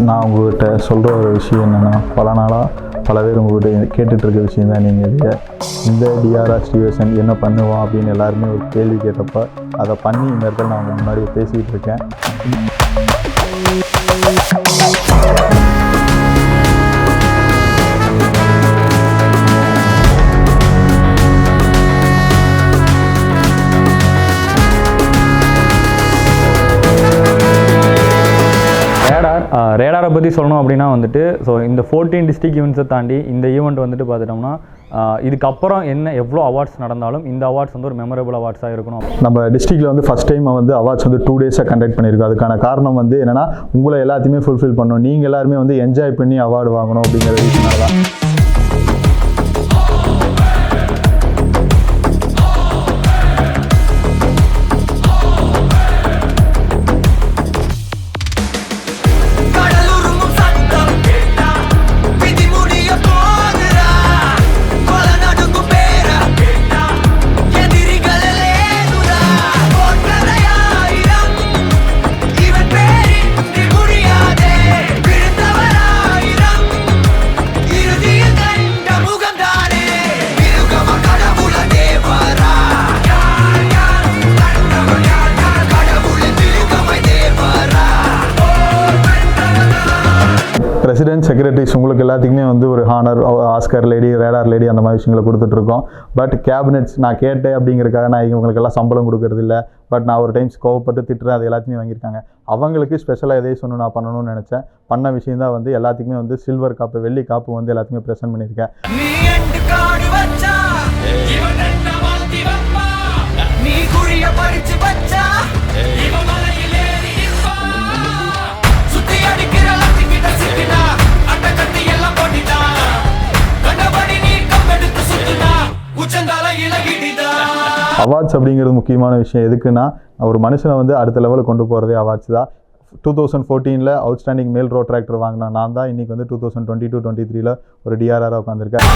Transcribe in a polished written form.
நான் உங்கள்கிட்ட சொல்கிற ஒரு விஷயம் என்னென்னா, பல நாளாக பல பேர் உங்கள்கிட்ட கேட்டுட்ருக்க விஷயம் தான். நீங்கள் இந்த டிஆர்ஆர் ஸ்ரீவர்சன் என்ன பண்ணுவான் அப்படின்னு எல்லாருமே ஒரு கேள்வி கேட்டப்போ அதை பண்ணி இந்த இடத்துல நான் உங்கள் முன்னாடியே பேசிக்கிட்டு இருக்கேன். ரேடாரை பற்றி சொல்லணும் அப்படின்னா வந்துட்டு, ஸோ இந்த 14 டிஸ்ட்ரிக்ட் ஈவெண்ட்ஸை தாண்டி இந்த ஈவெண்ட் வந்துட்டு பார்த்துட்டோம்னா இதுக்கப்புறம் என்ன எவ்வளோ அவார்ட்ஸ் நடந்தாலும் இந்த அவார்ட்ஸ் வந்து ஒரு மெமரபிள் அவார்ட்ஸாக இருக்கணும். நம்ம டிஸ்ட்ரிக்டில் வந்து ஃபஸ்ட் டைம் வந்து அவார்ட்ஸ் வந்து 2 டேஸாக கண்டக்ட் பண்ணியிருக்கோம். அதுக்கான காரணம் வந்து என்னென்னா, உங்களை எல்லாத்தையுமே ஃபுல்ஃபில் பண்ணணும், நீங்கள் எல்லாருமே வந்து என்ஜாய் பண்ணி அவார்டு வாங்கணும் அப்படிங்கிற ரீசனால தான். பிரசிடென்ட், செக்ரட்டரிஸ் உங்களுக்கு எல்லாத்துக்குமே வந்து ஒரு honour, Oscar lady, radar lady அந்த மாதிரி விஷயங்களை கொடுத்துட்ருக்கோம். பட் கேபினெட்ஸ் நான் கேட்டேன் அப்படிங்கிறதுக்காக நான் இவங்களுக்கெல்லாம் சம்பளம் கொடுக்கறது இல்லை. பட் நான் ஒரு டைம்ஸ் கோவப்பட்டு திட்டுறேன், அது எல்லாத்தையுமே வாங்கியிருக்காங்க. அவங்களுக்கு ஸ்பெஷலாக எதையும் சொன்ன நான் பண்ணணும்னு நினச்சேன். பண்ண விஷயம் தான் வந்து எல்லாத்துக்குமே வந்து சில்வர் காப்பு, வெள்ளி காப்பு வந்து எல்லாத்துக்குமே ப்ரெசென்ட் பண்ணியிருக்கேன். அவார்ட்ஸ் அப்படிங்கிறது முக்கியமான விஷயம். எதுக்குன்னா, ஒரு மனுஷனை வந்து அடுத்த லெவலுக்கு கொண்டு போகிறதே அவார்ட்ஸ் தான். 2014 அவுட்ஸ்டாண்டிங் மேல் ரோட் டிராக்டர் வாங்கினா நான் தான். இன்றைக்கி வந்து 2022-23 ஒரு டிஆர்ஆராக உட்காந்துருக்கேன்.